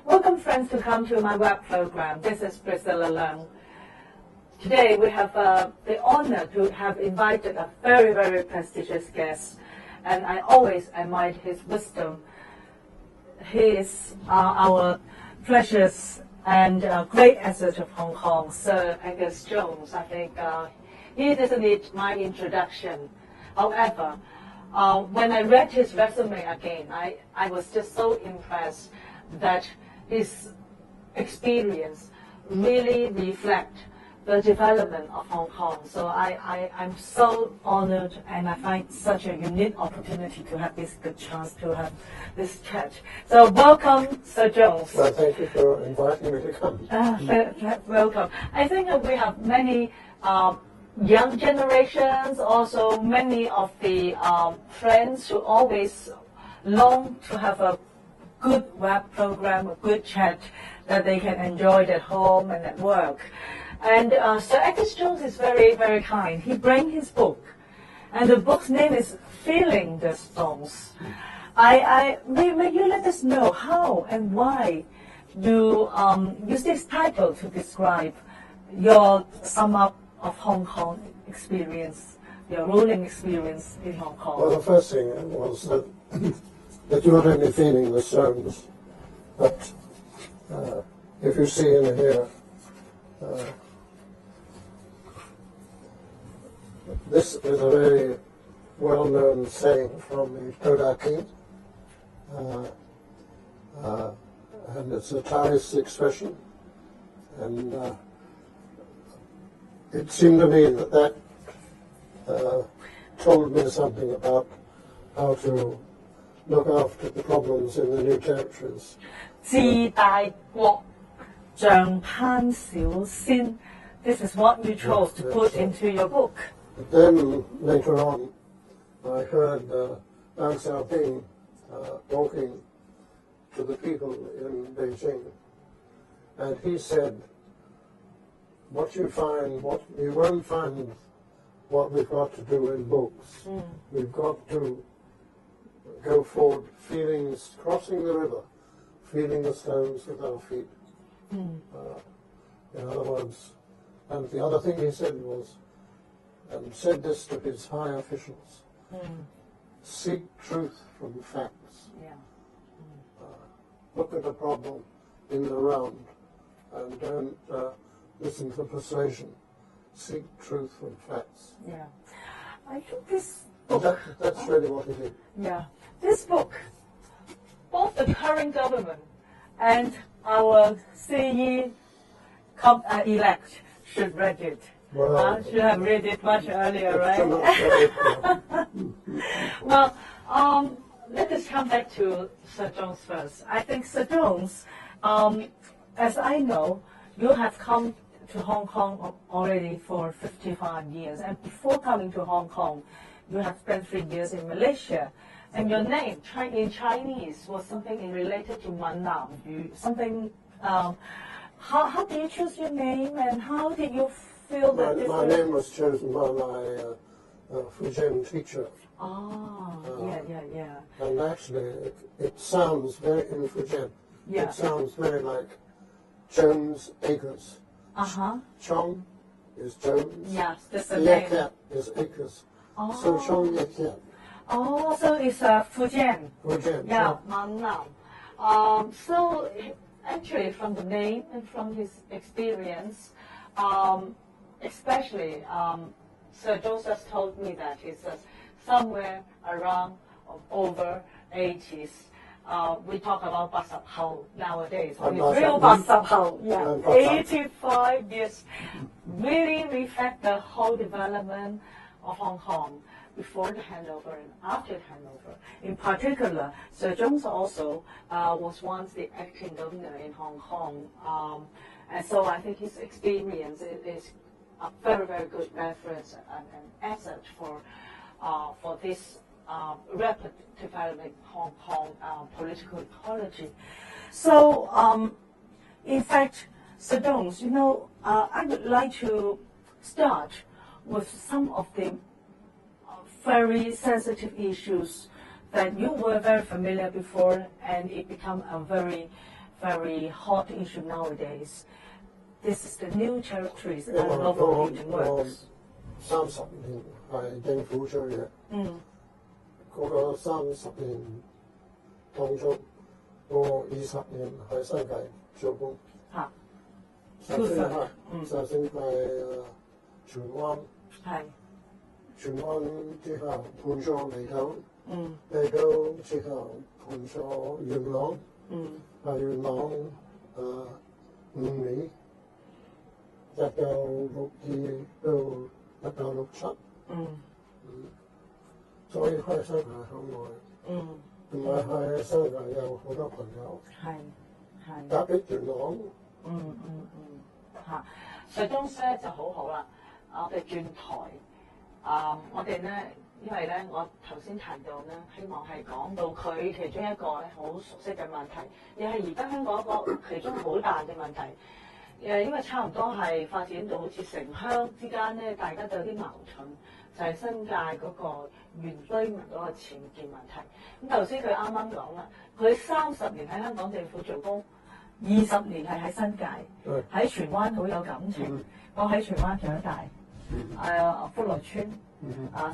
Welcome, friends, to come to my web program. This is Priscilla Leung. Today, we have the honor to have invited a very, very prestigious guest, and I always admired his wisdom. He is our precious and great asset of Hong Kong, Sir Akers-Jones. I think he doesn't need my introduction. However, when I read his resume again, I was just so impressed that his experience really reflects the development of Hong Kong. So I'm so honored, and I find such a unique opportunity to have this good chance to have this chat. So welcome, Sir Jones. Well, thank you for inviting me to come. Welcome. I think we have many young generations, also many of the friends who always long to have a good web program, a good chat that they can enjoy at home and at work. And Sir Akers-Jones is very, very kind. He brings his book, and the book's name is Feeling the Stones. May you let us know how and why you use this title to describe your sum up of Hong Kong experience, your ruling experience in Hong Kong? Well, the first thing was that you're not only feeling the stones, but if you see in here, this is a very well-known saying from the Kodaki, and it's a Taoist expression, and it seemed to me that told me something about how to look after the problems in the new territories. 自大國，像攀小仙. This is what you chose to put into your book. But then later on, I heard Deng Xiaoping talking to the people in Beijing, and he said, "What you won't find what we've got to do in books. We've got to go forward, crossing the river, feeling the stones with our feet." In other words, and the other thing he said was, and said this to his high officials, seek truth from facts. Yeah. Look at the problem in the round, and don't listen to persuasion. Seek truth from facts. Yeah. I think this book... That's really what he did. Yeah. This book, both the current government and our CE elect should read it. Well, should have read it much earlier, right? Well, let us come back to Sir Jones first. I think Sir Jones, as I know, you have come to Hong Kong already for 55 years, and before coming to Hong Kong, you have spent 3 years in Malaysia, and your name in Chinese was something related to Manam. Something. How did you choose your name, and how did you feel that? My name was chosen by my Fujian teacher. Yeah. And actually, it sounds very in Fujian. Yeah. It sounds very like Jones Akers. Chong is Jones. Yes, that's the name. Yekiat is Akers. So Chong Yekiat. Oh, so it's Fujian. Fujian. Yeah, Manam. So actually, from the name and from his experience, especially Sir Joseph told me that he says somewhere around over 80s. We talk about 80後 nowadays. Real 80後, yeah. 85 years really reflect the whole development of Hong Kong before the handover and after the handover. In particular, Sir Jones also was once the acting governor in Hong Kong. And so I think his experience is a very, very good reference and asset for this rapid development of Hong Kong political ecology. So, in fact, Sir Jones, I would like to start with some of the very sensitive issues that you were very familiar before, and it became a very, very hot issue nowadays. This is the new territories unlawful building works. 30年係政府追嘅，嗰個30年當中，嗰20年喺新界做工。嚇。首先係荃灣。係。荃灣之後搬咗離島。離島之後搬咗元朗。喺元朗5年，1962到1967。所以喺新界好耐。同埋喺新界有好多朋友。係。特別元朗。嚇，Sir Jones咧就好啦。我哋轉台，我哋咧，因為咧，我頭先提到咧，希望係講到佢其中一個咧好熟悉嘅問題，亦係而家香港一個其中好大嘅問題。因為差唔多係發展到好似城鄉之間咧，大家都有啲矛盾，就係新界嗰個原居民嗰個僭建問題。咁頭先佢啱啱講啦，佢30年喺香港政府做工。20年係喺新界，喺荃灣好有感情。我喺荃灣長大，福來村，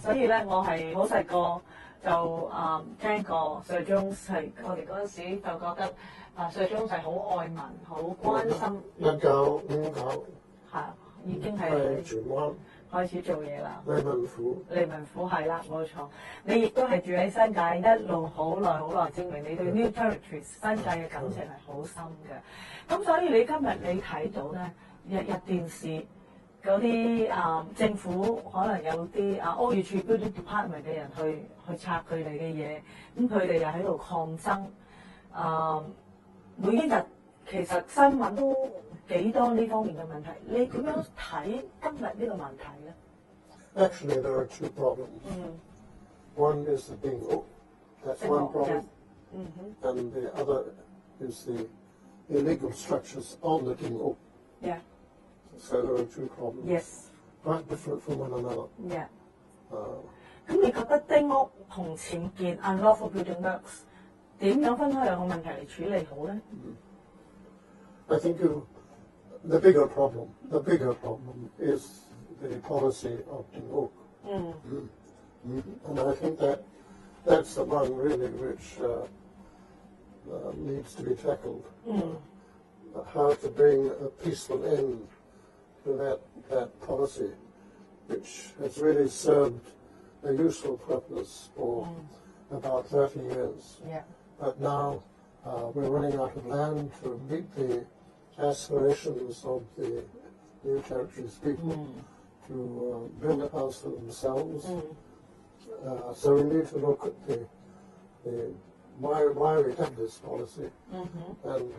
所以咧我係好細個就聽過 Sir Jones 係，我哋嗰陣時就覺得Sir Jones 係好愛民、好關心。1959係已經係荃灣開始做嘢啦。利民府係啦，冇錯。你亦都係住喺新界一路好耐，證明你對 New Territories 新界嘅感情係好深嘅。咁所以你今日你睇到咧，日電視嗰啲政府可能有啲屋宇署 Building Department 嘅人去拆佢哋嘅嘢，咁佢哋又喺度抗爭。每一日其實新聞都幾多呢方面嘅問題，你點樣睇今日呢個問題咧？ Actually, there are two problems. One is the ding oak. That's one problem. And the other is the illegal structures on the ding oak. Yeah. So there are two problems. Yes. Quite different from one another. Yeah. 咁你覺得丁屋同僭建 unlawful building works 點樣分開兩個問題嚟處理好咧？I think the bigger problem is the policy of ding oak. And I think that's the one really which needs to be tackled. How to bring a peaceful end to that policy, which has really served a useful purpose for about 30 years. Yeah. But now we're running out of land to meet the aspirations of the New Territories people to build a house for themselves. So we need to look at why we have this policy. And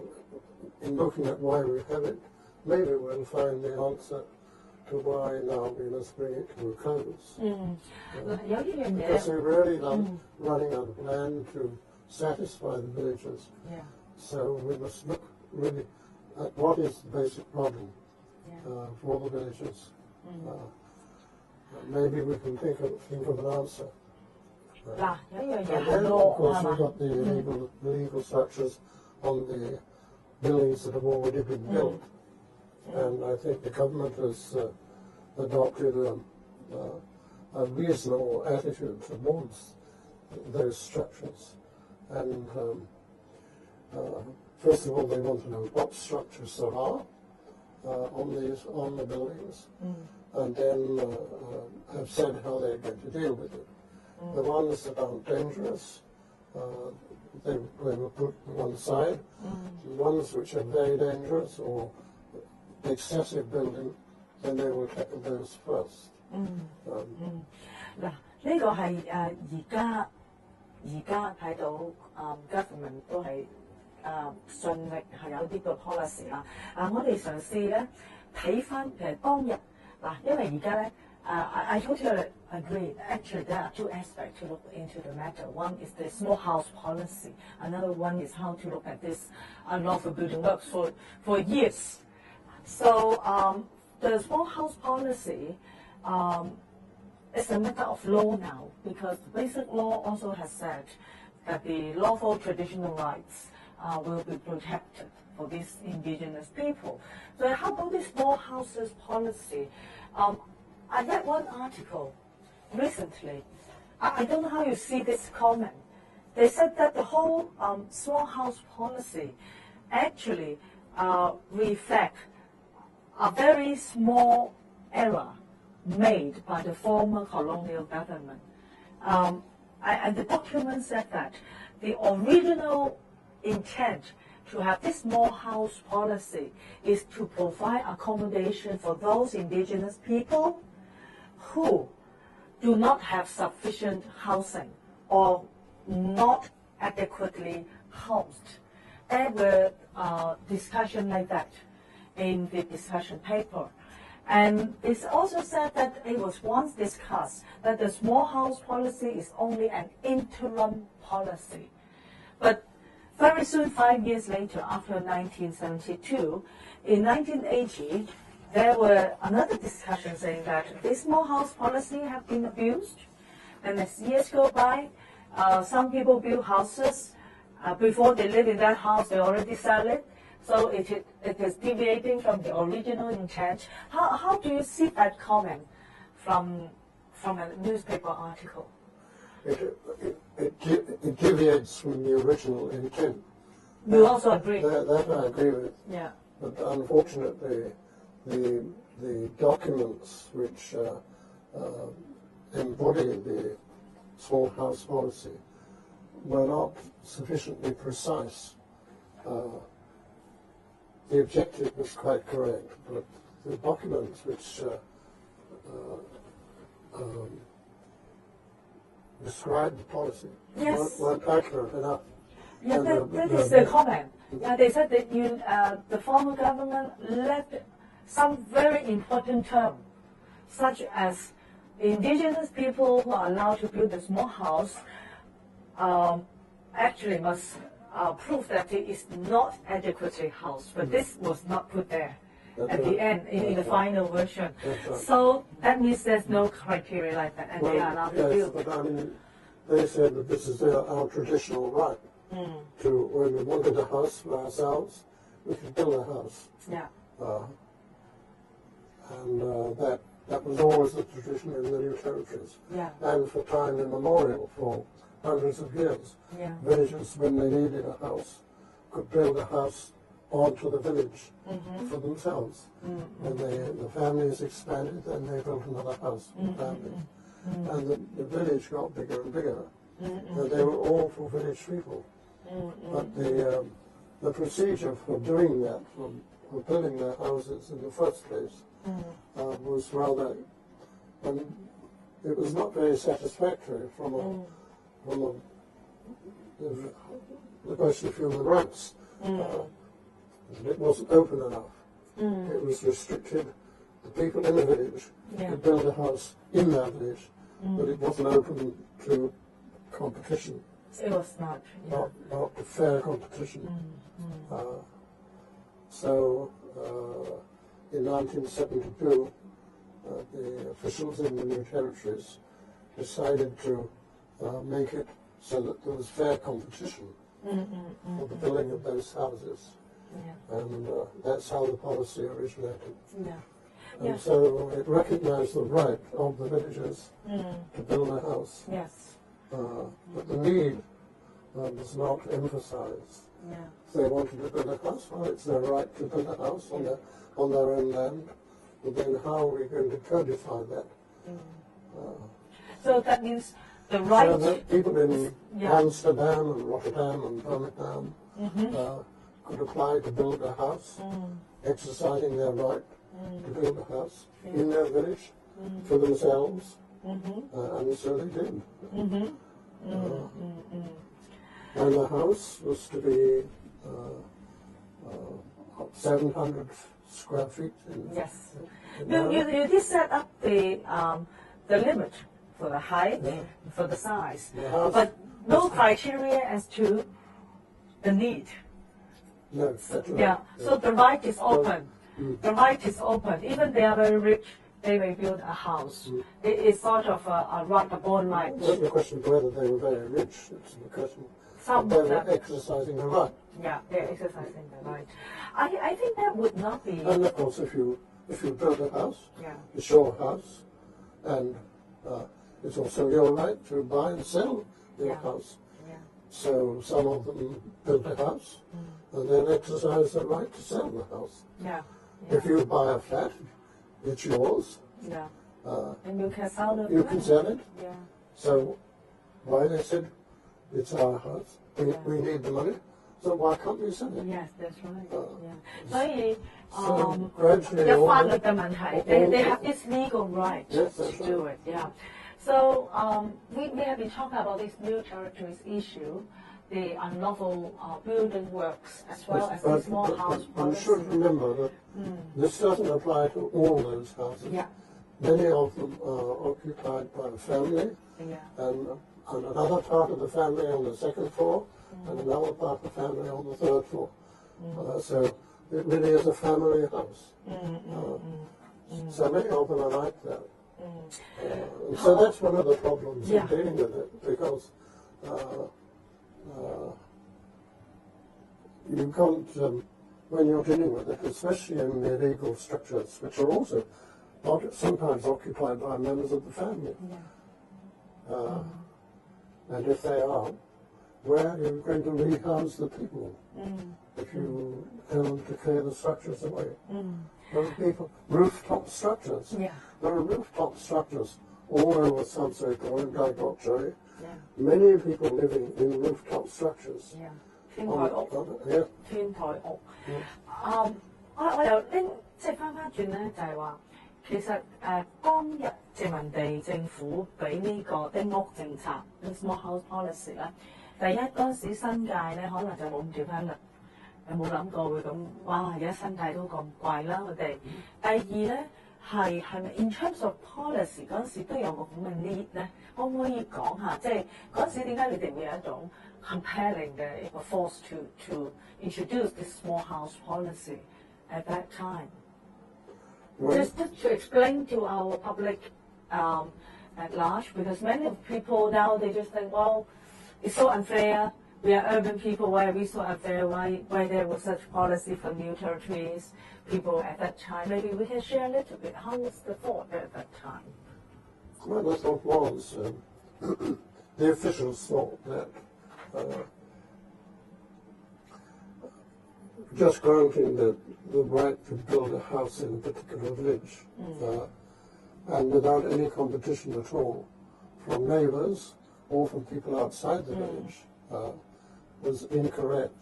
in looking at why we have it, maybe we'll find the answer to why now we must bring it to a close. Because we're really not running out of land to satisfy the villagers. Yeah. So we must look really at what is the basic problem for the villagers. Maybe we can think of an answer. And then, of course, we've got the illegal structures on the buildings that have already been built. And I think the government has adopted a reasonable attitude towards those structures. And first of all, they want to know what structures there are on the buildings, and then have said how they're going to deal with it. The ones that aren't dangerous, they were put on one side. The ones which are very dangerous or excessive building, then they will tackle those first. 嗱，呢個係而家睇到government 都係盡力係有啲個 policy 啦。我哋嘗試咧睇翻其實當日因為而家咧I totally agree. Actually, there are two aspects to look into the matter. One is the small house policy. Another one is how to look at this unlawful building works for years. So the small house policy is a matter of law now because the basic law also has said that the lawful traditional rights will be protected for these indigenous people. So how about this small houses policy? I read one article recently. I don't know how you see this comment. They said that the whole small house policy actually reflect a very small error made by the former colonial government. And the document said that the original intent to have this small house policy is to provide accommodation for those indigenous people who do not have sufficient housing or not adequately housed. There were discussions like that in the discussion paper. And it's also said that it was once discussed that the small house policy is only an interim policy. But very soon, 5 years later, after 1972, in 1980, there were another discussion saying that this small house policy have been abused. And as years go by, some people build houses. Before they live in that house, they already sell it. So it is deviating from the original intent. How do you see that comment from a newspaper article? It deviates from the original intent. You also agree? That I agree with. Yeah. But unfortunately, the documents which embody the small house policy were not sufficiently precise. The objective was quite correct, but the documents which described the policy weren't accurate enough. Yeah, that is the comment. Yeah, they said that the former government left some very important terms, such as indigenous people who are allowed to build a small house actually must prove that it is not adequately housed. But this was not put there at the end in the final version. Right. So that means there's no criteria like that, and they are allowed to build. But I mean, they said that this is our traditional right to, when we wanted a house for ourselves, we could build a house. Yeah. And that was always the tradition in the new territories. Yeah. And for time immemorial, for hundreds of years, villages, when they needed a house, could build a house onto the village for themselves. When the families expanded, then they built another house for the families. And the village got bigger and bigger. And they were all for village people. But the procedure for doing that, for building their houses in the first place, was rather, it was not very satisfactory from the question of human rights. It wasn't open enough. It was restricted. The people in the village could build a house in their village, but it wasn't open to competition. It was not. Not fair competition. So in 1972, the officials in the new territories decided to make it so that there was fair competition for the building of those houses. And that's how the policy originated. And so it recognized the right of the villagers to build a house. But the need was not emphasized. If they wanted to build a house, well, it's their right to build a house on their own land. But then how are we going to codify that? So that means the right... So that people in Amsterdam and Rotterdam and Birmingham could apply to build a house, exercising their right to build a house in their village for themselves, and so they did. And the house was to be 700 square feet. You did set up the limit for the height, for the size, but no criteria as to the need. No, that's right. So the right is open. The right is open. Even they are very rich, they may build a house. It is sort of a right, a born right. It's not the question of whether they were very rich. It's the question some they're of them. exercising the right. Yeah, they're exercising the right. I think that would not be. And of course, if you build a house, Yeah. it's your house, and it's also your right to buy and sell your house. Yeah. So some of them build a house and then exercise the right to sell the house. Yeah. If you buy a flat, it's yours. Yeah. And you can sell it. You can sell it. Yeah. So why they said it's our house, we need the money, so why can't we sell it? Yes, that's right. Yeah. 所以 gradually 有法律嘅問題 they have this legal right Yes, to that's do it. Yeah. So we have been talking about this new territories issue, the unlawful building works, as well as the small house You policy. should remember that this doesn't apply to all those houses. Yeah. Many of them are occupied by the family, Yeah. and another part of the family on the second floor, and another part of the family on the third floor. So it really is a family house. So many of them are like that. So that's one of the problems in dealing with it, because you can't, when you're dealing with it, especially in the illegal structures, which are also sometimes occupied by members of the family. And if they are, where are you going to rehouse the people if you don't declare the structures away? There are people, rooftop structures. Yeah. There are rooftop structures all over Sunset and Dog Cherry. Yeah. Many people living in rooftop structures. Yeah. 天台屋， Yeah. 天台屋。我又拎即係翻轉咧，就係話其實當日殖民地政府俾呢個丁屋政策 （small house policy） 咧，第一嗰陣時新界咧可能就冇咁 develop，有冇諗過會咁？哇！而家新界都咁貴啦，佢哋。第二咧係咪 in terms of policy 嗰陣時都有個咁嘅 need 咧？可唔可以講下？即係嗰陣時點解你哋會有一種 compelling 嘅一個 force to introduce this small house policy at that time? Just to explain to our public at large, because many of people now they just think, well, it's so unfair. We are urban people. Why are we so unfair? Why there was such policy for new territories? People at that time. Maybe we can share a little bit. How was the thought at that time? Well, the thought was the officials thought that just granting the right to build a house in a particular village and without any competition at all from neighbours or from people outside the village was incorrect,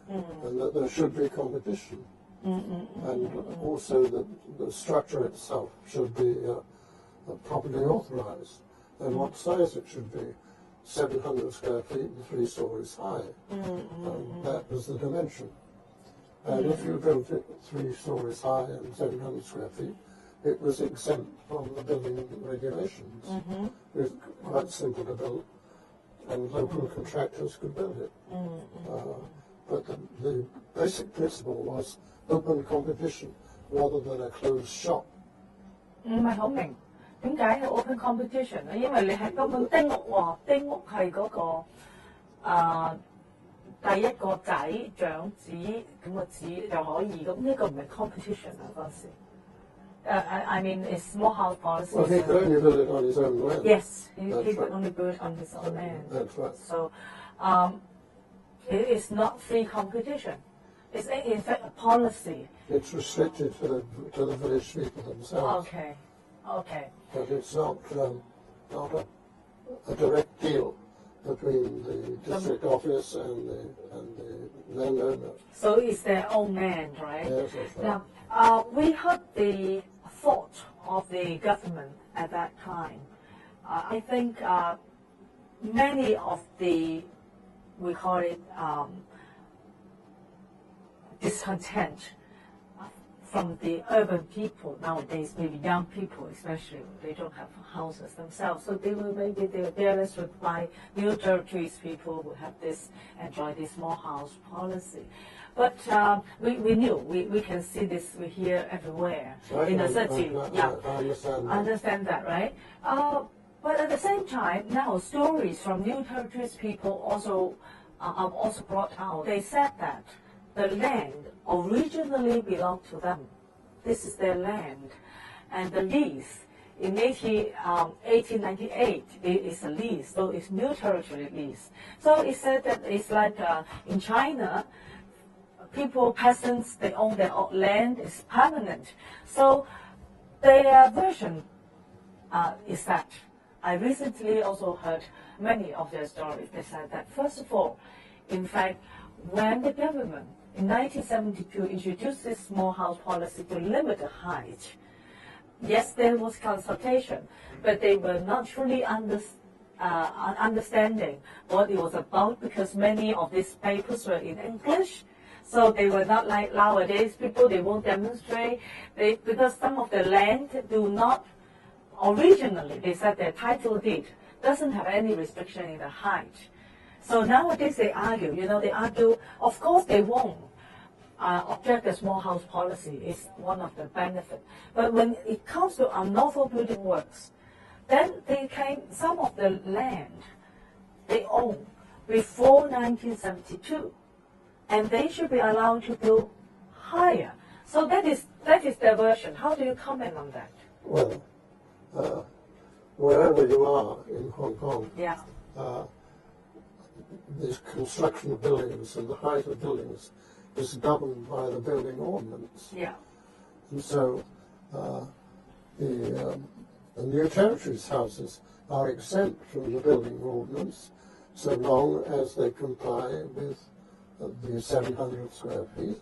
and that there should be competition, and also that the structure itself should be properly authorised, and what size it should be. 700 square feet and 3 stories high. That was the dimension. And if you built it 3 stories high and 700 square feet, it was exempt from the building regulations. It was quite simple to build, and local contractors could build it. But the basic principle was open competition rather than a closed shop. 唔係好明點解係 open competition 咧？因為你係根本丁屋喎，丁屋係嗰個第一個仔長子咁個子就可以，咁呢個唔係 competition 啊嗰時。I mean, it's small house policy. Well, he could only build it on his own land. Yes, he could only build on his own land. That's right. So it is not free competition. It's in fact a policy. It's restricted to the village people themselves. Okay. But it's not a direct deal between the district office and the landowner. So it's their own land, right? Yes, that's right. Now, we heard the thought of the government at that time. I think many of the, we call it discontent from the urban people nowadays, maybe young people especially, they don't have houses themselves. So they will maybe their parents would buy new territories, people would have this, enjoy this small house policy. But we knew, we can see this, we hear everywhere in the city. I understand that, right? But at the same time, now stories from new territories people also also brought out, they said that the land originally belonged to them. This is their land. And the lease in 1898 is a lease, so it's new territory lease. So it said that it's like in China, peasants, they own their own land, it's permanent. So their version is that. I recently also heard many of their stories. They said that, first of all, in fact, when the government in 1972 introduced this small house policy to limit the height, yes, there was consultation, but they were not truly understanding what it was about because many of these papers were in English. So they were not like nowadays people, they won't demonstrate. Because some of the land do not, originally, they said their title deed doesn't have any restriction in the height. So nowadays they argue, of course they won't object the small house policy is one of the benefits. But when it comes to unlawful building works, then some of the land they own before 1972, and they should be allowed to build higher. So that is their version. How do you comment on that? Well, wherever you are in Hong Kong, yeah. The construction of buildings and the height of buildings is governed by the building ordinance. Yeah. And so the new territories houses are exempt from the building ordinance so long as they comply with the 700 square feet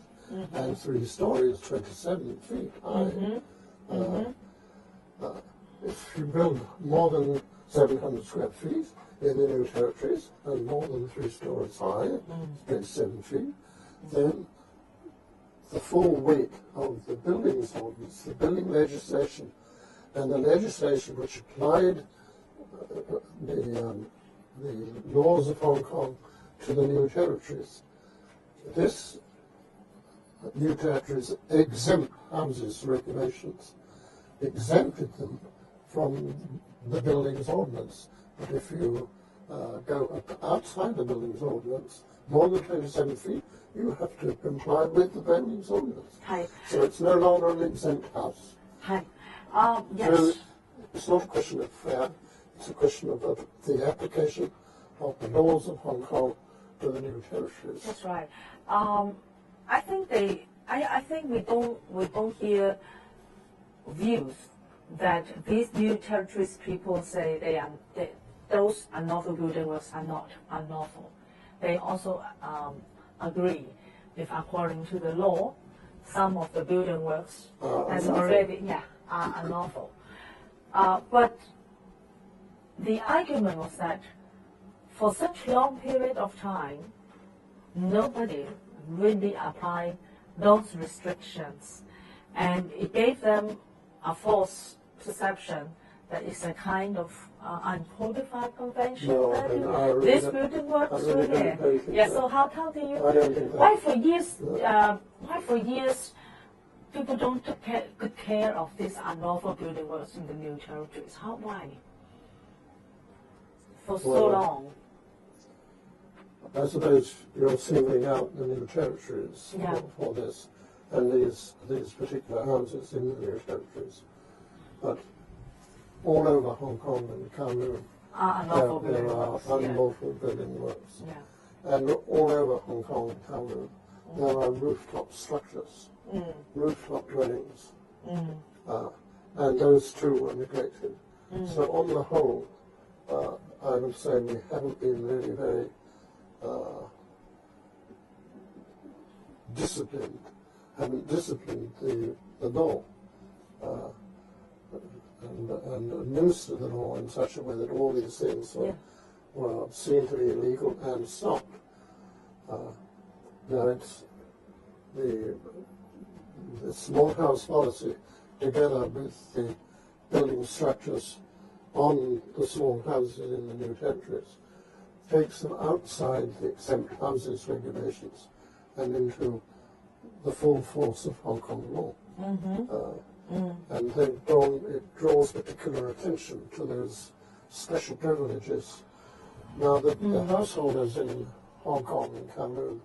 and 3 stories, 27 feet high. If you build more than 700 square feet in the new territories and more than 3 stories high, 27 feet, then the full weight of the buildings ordinance, the building legislation, and the legislation which applied the laws of Hong Kong to the new territories. This new territories exempt houses regulations, exempted them from the buildings ordinance. But if you go outside the buildings ordinance, more than 27 feet, you have to comply with the buildings ordinance. Hi. So it's no longer an exempt house. Hi. Yes. So it's not a question of fair, it's a question of the application of the laws of Hong Kong to the new territories. That's right. I think we don't hear views that these new territories people say those unlawful building works are not unlawful. They also agree if according to the law, some of the building works has already are unlawful. But the argument was that for such long period of time, nobody really applied those restrictions, and it gave them a false perception that it's a kind of uncodified convention. No, this building works through here. Yeah. So how do you? I don't think why for years people don't take good care of these unlawful building works in the new territories? Why? For so long. I suppose you're singling out the new territories for this, and these particular houses in the new territories. But all over Hong Kong and Kowloon, there are unlawful building works. Yeah. And all over Hong Kong and Kowloon, there are rooftop structures, rooftop dwellings, and those too were neglected. So on the whole, I would say we haven't been really very haven't disciplined the law and administered the law in such a way that all these things were seen to be illegal and stopped. Now it's the small house policy, together with the building structures on the small houses in the new territories, takes them outside the exempt houses regulations and into the full force of Hong Kong law. And it draws particular attention to those special privileges. Now, the householders in Hong Kong and Kowloon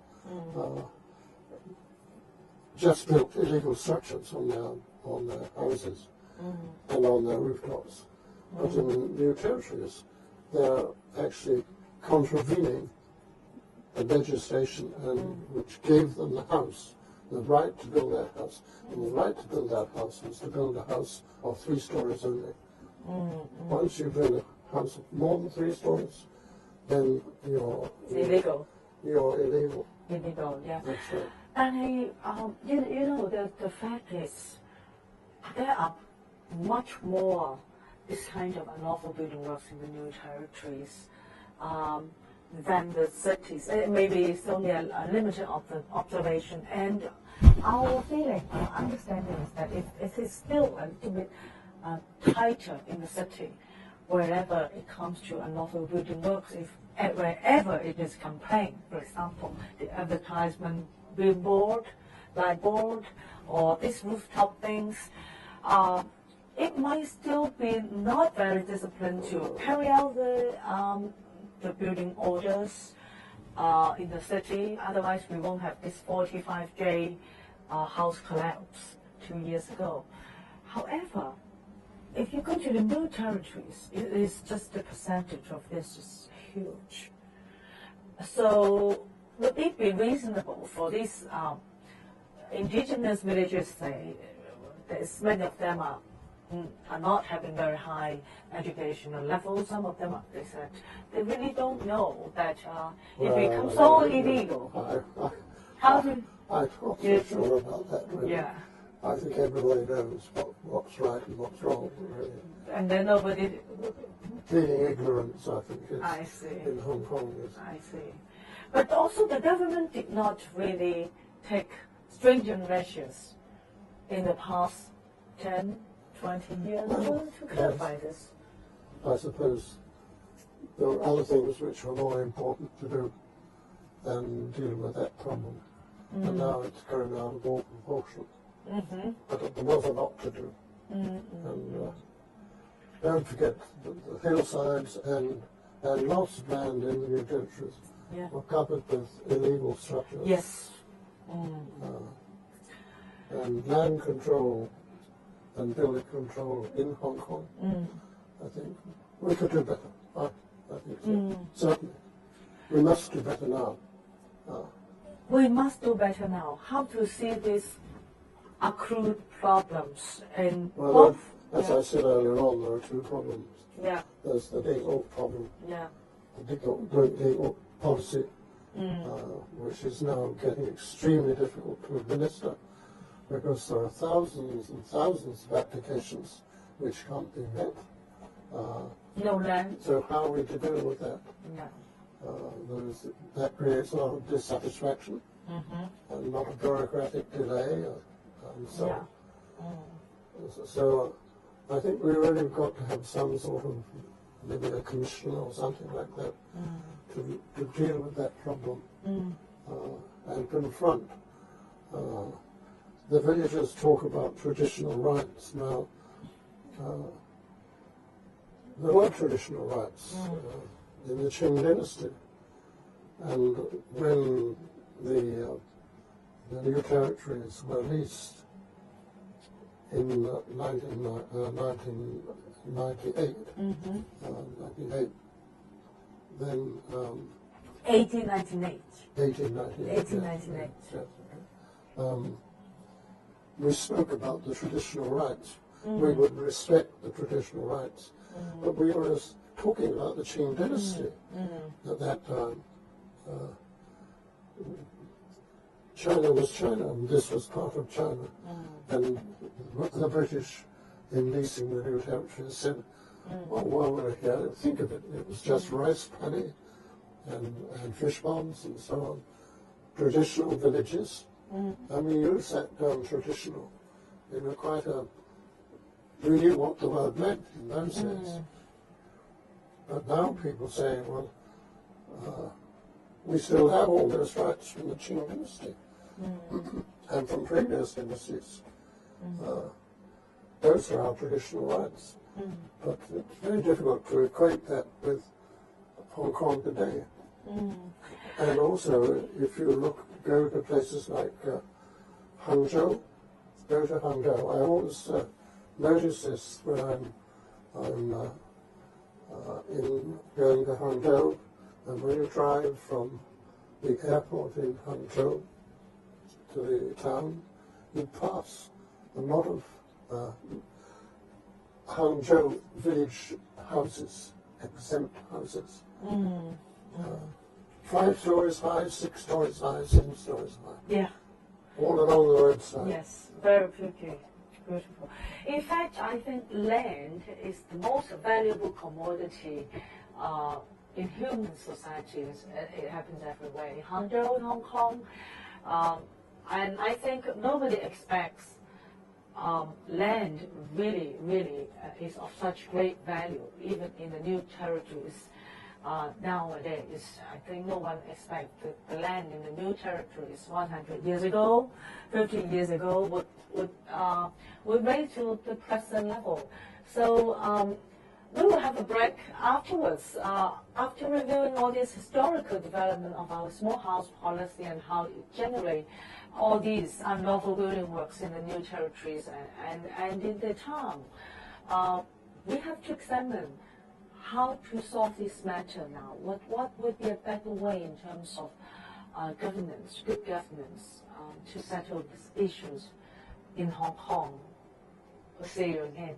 just built illegal structures on their houses and on their rooftops. But in the new territories, they're actually contravening the legislation which gave them the house, the right to build that house. And the right to build that house is to build a house of 3 stories only. Once you build a house of more than 3 stories, then you're illegal. You're illegal. Illegal, yeah. That's right. And you know, the fact is, there are much more this kind of unlawful building works in the new territories than the cities. Maybe it's only a limited observation. And our feeling, our understanding is that it is still a little bit tighter in the city, wherever it comes to unlawful building works. Wherever it is complained, for example, the advertisement billboard, lightboard, or these rooftop things, it might still be not very disciplined to carry out the building orders in the city. Otherwise, we won't have this 45J house collapse 2 years ago. However, if you go to the new territories, it is just the percentage of this is huge. So would it be reasonable for these indigenous villages, say, many of them are not having very high educational levels. Some of them, they said, they really don't know that it becomes so illegal. I'm not so sure about that, really. Yeah. I think everybody knows what's right and what's wrong, really. And then nobody... Pleading ignorance, I think, is I see. in Hong Kong. I see. But also the government did not really take stringent measures in the past 10, 20 years to clarify this. I suppose there are other things which are more important to do than dealing with that problem. And now it's going out of all proportion. But there was a lot to do. And don't forget the hillsides and lots of land in the new territories were covered with illegal structures. Yes. And land control and building control in Hong Kong, I think we could do better. I think so. Certainly. We must do better now. We must do better now. How to see these accrued problems in both? As I said earlier on, there are 2 problems. Yeah. There's the legal problem, Yeah. the legal policy, which is now getting extremely difficult to administer because there are thousands and thousands of applications which can't be met. No land. So how are we to deal with that? Yeah. That creates a lot of dissatisfaction and a lot of bureaucratic delay and so on. So I think we really have got to have some sort of, maybe a commission or something like that, to deal with that problem and confront. The villagers talk about traditional rights. Now, there were traditional rights in the Qing dynasty, and when the new territories were leased in 1998, then 1898. 1898. Yes. We spoke about the traditional rights. We would respect the traditional rights, but we were talking about the Qing dynasty at that time. China was China, and this was part of China. And the British, in leasing the new territories, said, well, while we're here, think of it, it was just rice paddy and fish ponds and so on. Traditional villages. And we used that term traditional in we knew what the word meant in those days. But now people say, well, we still have all those rights from the Qing dynasty and from previous dynasties. Those are our traditional rights. But it's very difficult to equate that with Hong Kong today. And also, if you go to places like Hangzhou, go to Hangzhou. I always notice this when I'm in going to Hangzhou, and when you drive from the airport in Hangzhou to the town, you pass a lot of Hangzhou village houses, exempt houses. 5 stories high, 6 stories high, 7 stories high. Yeah. All along the roadside. Yes, very pretty, beautiful. In fact, I think land is the most valuable commodity in human societies. It happens everywhere. In Hangzhou, in Hong Kong, and I think nobody expects land really is of such great value, even in the new territories. Nowadays, I think no one expects the land in the new territories 100 years ago, 50 years ago would raise to the present level. So we will have a break afterwards. After reviewing all this historical development of our small house policy and how it generates all these unlawful building works in the new territories and in the town, we have to examine how to solve this matter now. What would be a better way in terms of governance, good governance, to settle these issues in Hong Kong? We'll see you again.